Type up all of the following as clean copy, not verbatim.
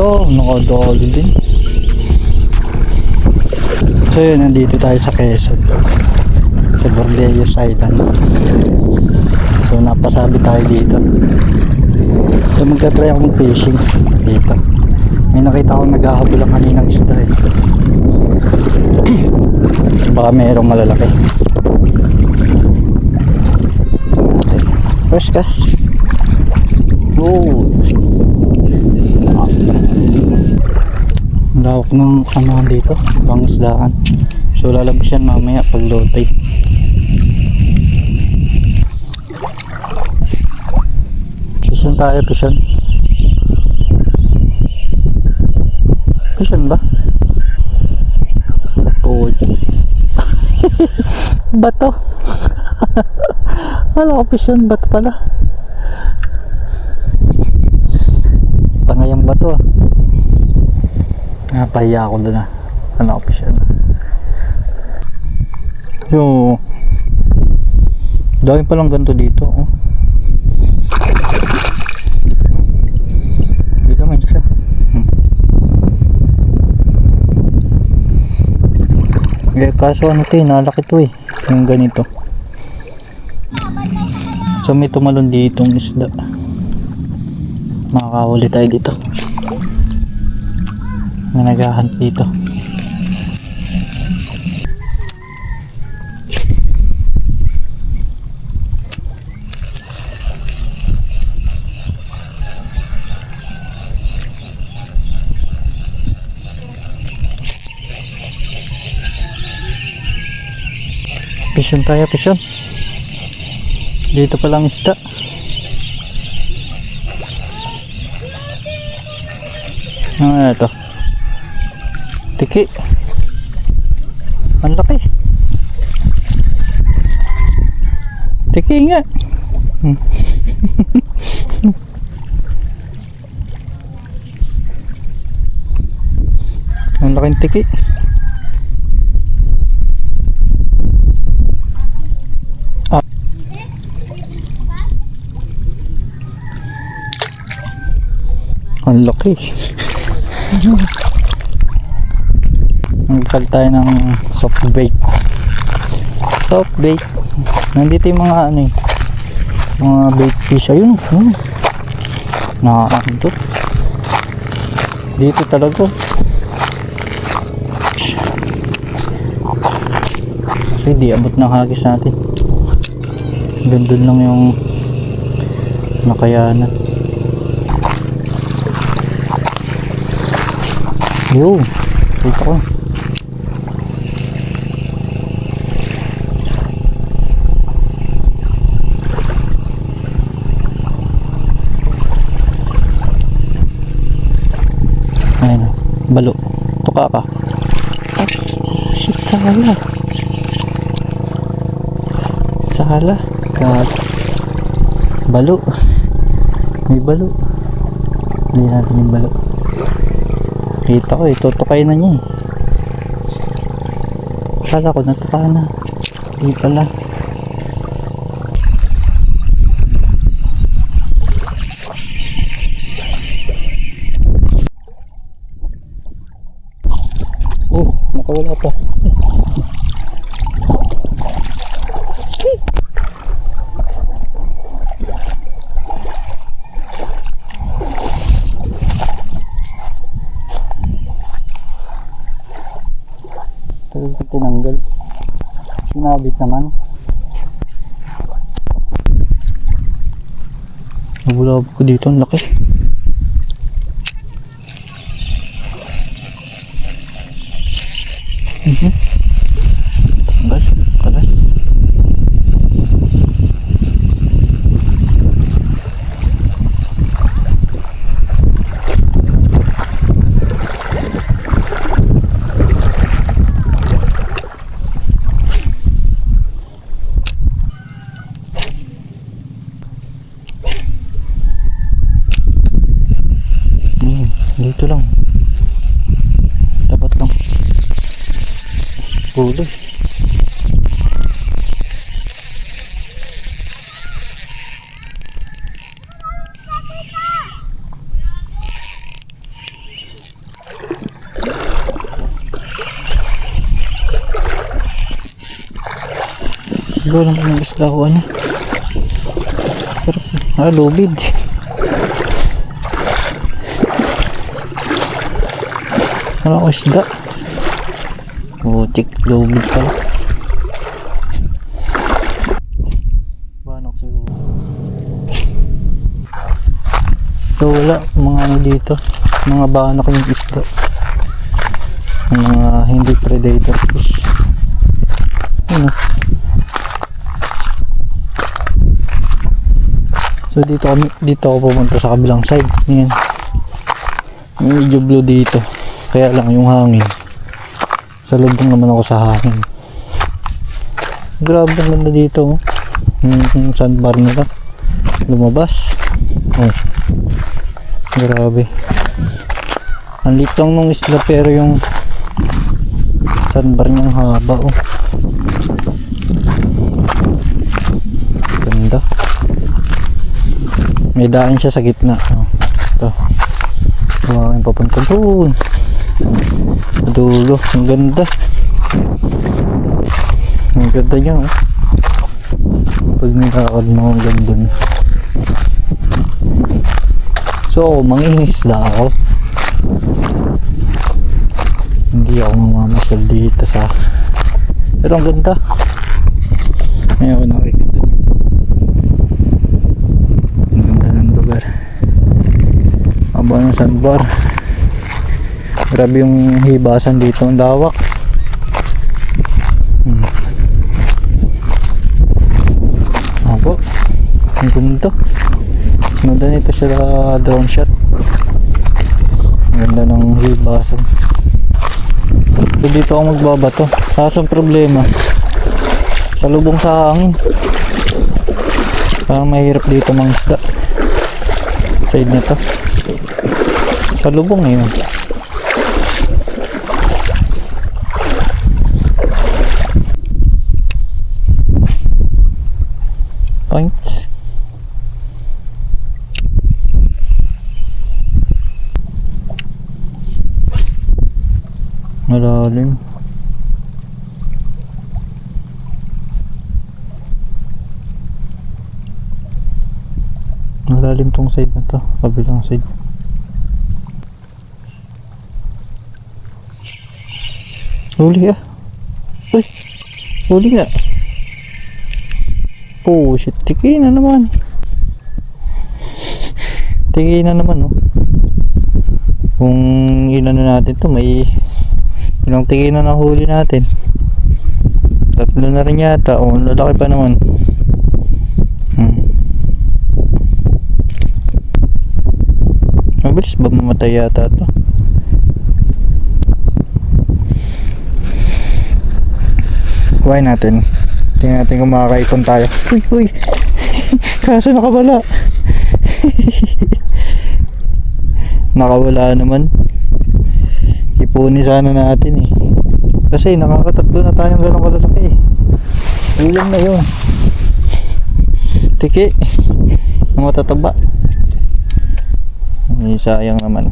Yo, nakadali din. So yun, nandito tayo sa Quezon, sa Bordeaux Island. So napasabi tayo dito. So magta-try ako mag-fishing dito. May nakita akong naghahabol ang kaninang isda eh. Baka mayroong malalaki. Okay. First cast. Oh, lawak ng kamahan dito, pangisdaan. So lalabas yan mamaya pag low tide. Pisyon tayo, pisyon. Pisyon ba? Puti. Bato. Wala ko pisyon, bato pala. Pangayang bato ah. Napahiya ako doon ah. Ano ko pisyon. Yo, dahil palang ganito dito oh. Hindi naman siya. Kaso ano ito eh, nalaki ito eh, yung ganito. So may tumalon ditong isda. Makakahuli tayo dito. May naghahunt dito. Pisyon tayo, pisyon. Dito pa lang isda. Ano ito? Tiki. Ang laki. Tiki nga. Ang laking tiki. Ang laki. Magkal tayo ng soft bait. Soft bait. Nandito yung mga ano eh, mga bait fish. Ayun. Nakakakito. Dito talaga. Kasi di abot ng hagis natin. Gandun lang yung nakayanan. Yo, dito ko. Ayan, balo. Tuka ka. Shit, sala. Sala. Balo. May balo. Hindi natin yung balo. Kita ko eh, tutukay na niya eh. Kala ko natuka na. Hindi pala. Oh, nakawala pa. Talagang tinanggal. Sinabit naman. Nabulabog ko dito, ang laki. Tanggal, kalas. Dito lang. Dapat lang. Huli. Siguro lang kung isda ko ano. Sarap. Lubid. Ano ako isda? Tik lubid pala. Banok siguro. So wala mga ano dito, mga banok yung isda, mga hindi predator fish. Ano? So dito ako pumunta sa kabilang side. Yan. Medyo blue dito. Kaya lang yung hangin. Sa lubong naman ako sa hangin. Grabe ang ganda dito. Yung sandbar nila lumabas. Oh. Grabe. Ang lit lang nung isla pero yung sandbar niyang haba. Oh. Ganda. May daan siya sa gitna. Oh. Ito. Kumain papunta doon. Dulo. Ang ganda. Ang ganda niya. Oh. Pag nilakad mo ang ganda niya. So, mangingisda ako. Hindi ako mamamasyal dito sa... Pero ang ganda. Ngayon ako nakikita. Ang ganda ng lugar. Aba ng sandbar. Grabe yung hibasan dito. Ang lawak. Aba. Ang ganda. Ganda nito siya drone shot. Ganda ng hibasan. So dito ako magbabato. Kaso ang problema, sa lubong sa hangin. Parang mahirap dito mangisda. Side nito. Sa lubong eh. Points. Malalim. Malalim tong side na to, kabilang side. Huli ah. Uy, huli nga. Oh shit, tiki na naman. Tiki na naman oh. Kung inano natin to, may ilang tiki na nahuli natin. Tatlo na rin yata. Oh, lalaki pa naman. Mabilis ba mamatay yata to? Kuhain natin. Tingnan natin kung makakaipon tayo. Uy, uy. Kaso nakawala. Nakawala naman. Ipunin sana natin eh. Kasi nakakatatlo na tayong ganong kalalaki eh. Ulam na yun. Tiki. Ang matataba. Ay, sayang naman.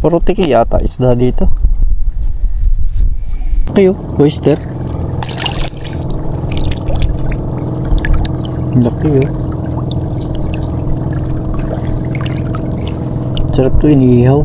Puro tiki yata isda dito. Okay oh, oyster. Laki oh. Sarap to inihaw.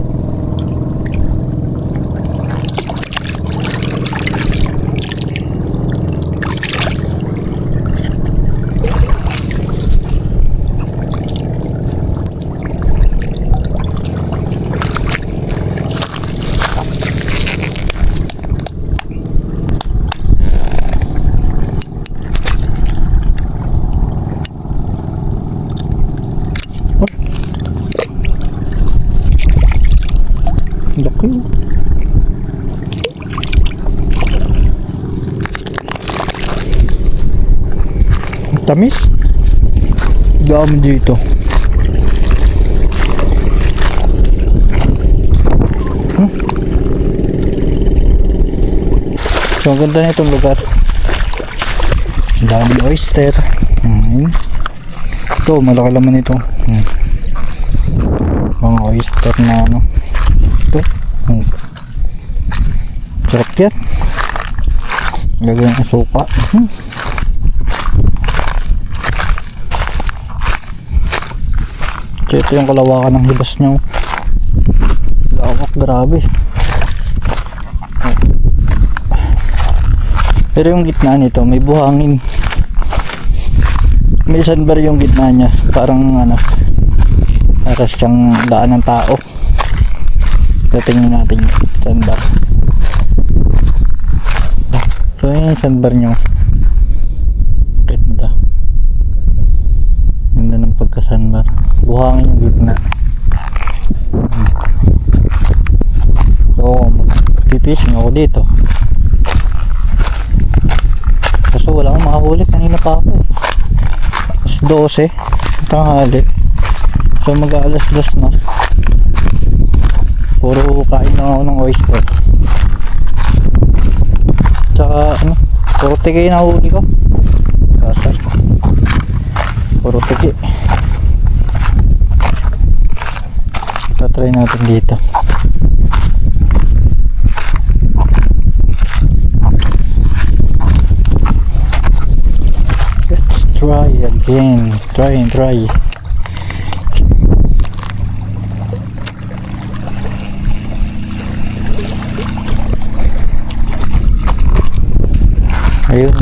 Laki. Tamis. Dami dito. So ang ganda nitong lugar. Daming oyster. Ito malaki laman ito. Mga oyster na ano. Ito. Sarap yan. Lagyan ng suka. So, ito yung kalawakan ng hibas niya. Lawak, grabe. Pero yung gitna nito may buhangin. May sandbar yung gitna niya. Parang ano, para siyang daan ng tao. Tingnan natin yung sandbar. So yun yung sandbar nyo. Ganda. Ganda ng pagkasandbar. Buhangin yung gitna. So magpipishing ako dito. Kaso wala akong makahuli. Kanina pa ako eh. Alas 12 tanghali. So mag-aalas 2 na. Puro kain lang ako ng oyster. Tsaka ano, puro tiki na huli ko. Kasar. Puro tiki. Tatry natin dito. Let's try again. Try and try. Ayun,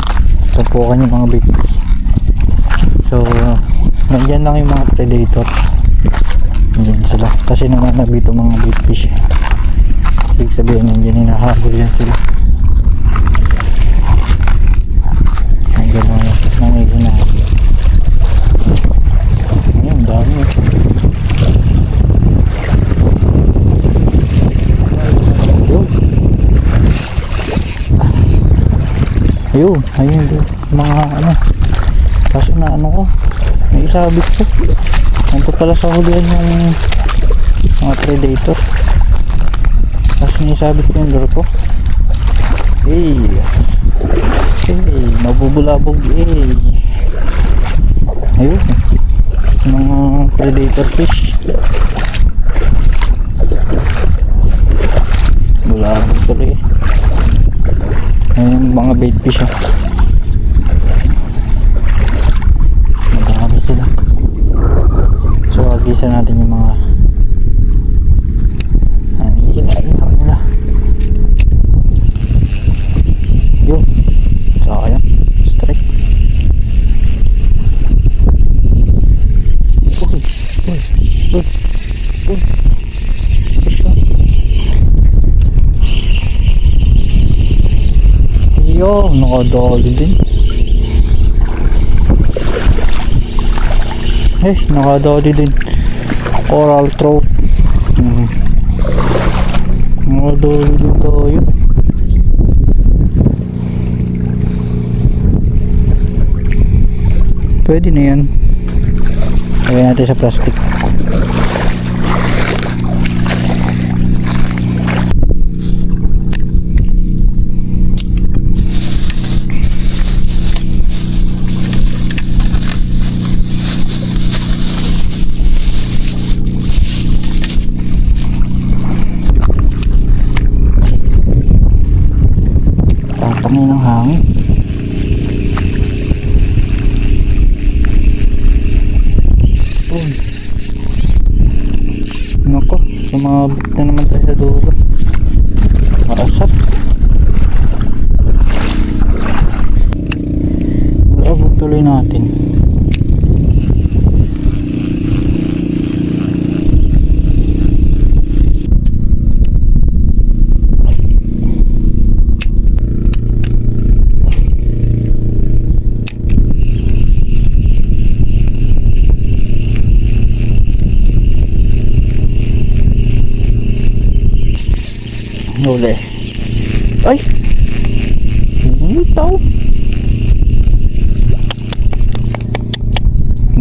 tapukan yung mga baitfish. So nandyan lang yung mga predator. Nandyan sila kasi nananabit yung mga baitfish. Ibig sabihin nandyan hinahabol yan sila. Nandyan lang may hinahabol. Ayun, dami. Ayun din mga ano, kaso na ano ko, may isabit ko. Nandito pala sa hulihan yung mga predator. Kaso naisabit ko yung lure ko. Mabubulabog ayun, mga predator fish. Bulabog pala ayun, mga bait fish madami sila. So agisa natin yung mga hinahin sa kanila. Yun, sayang, strike. Yo, nakadali din. Nakadali din. Coral trout. Nakadali din tayo. Pwede na yan. Lagyan natin sa plastic. Tatangin ng hangin. Nako, sumabit na naman tayo sa dulo. Marasap. Abog tuloy natin. Huli. Ay! Bumitaw.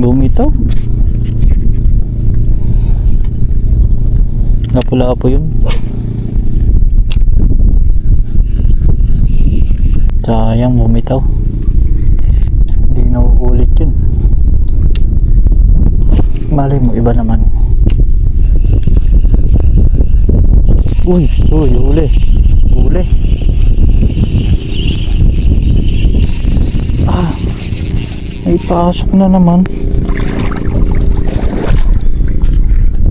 Bumitaw. Lapo-lapo yun. Sayang, bumitaw. Hindi na uulit yun. Malay mo, iba naman. Uy, huli. Naipasok na naman.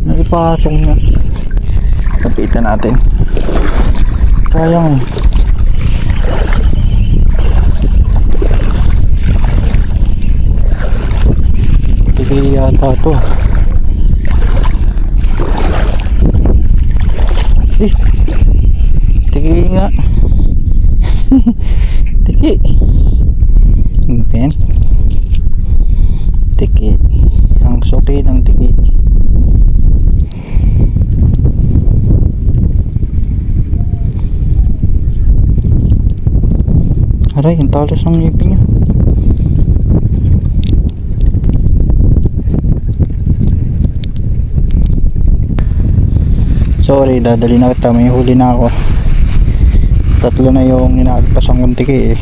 Naipasok na. Kapitan natin. Sayang eh. Tigil yata to. Tigil nga. Tigil. Ben. Tiki. Ang suki ng tiki. Aray, yung talas ng ngipin niya. Sorry, dadali na kita. May huli na ako. Tatlo na yung inaagpasan kong tiki eh.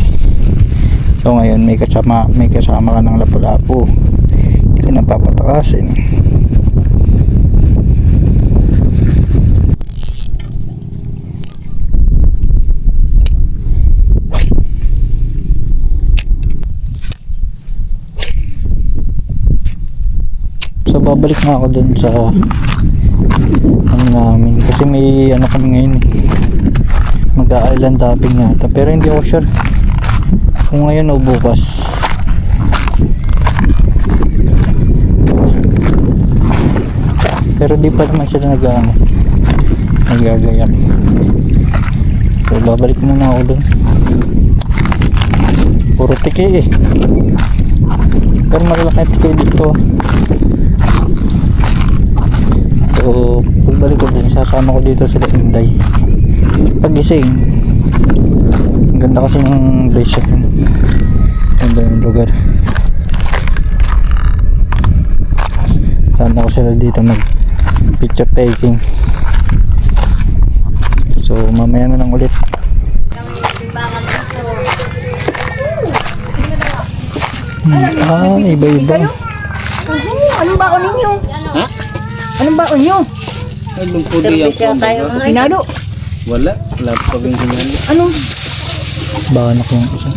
So ngayon may kasama ka ng lapu-lapu. Kasi napapatakasin. So babalik na ako dun sa ano namin. Kasi may ano kami ngayon eh. Mag-island hopping yata. Pero hindi ako sure kung ngayon o bukas. Pero di pa naman sila nagagayak. So babalik muna ako dun. Puro tiki eh. Pero malalaki tiki dito. So pagbalik ko dun, sasama ko dito sila Inday. Pagising, ang ganda kasi ng place yun. Ganda yung lugar. Sama ko sila dito mag picture taking. So mamaya na lang ulit. Iba-iba. Anong baon ninyo? Ha? Anong baon nyo? Anong pudi ang kondo? Pinado? Wala pa rin sinali. Anong? Banak yung isa.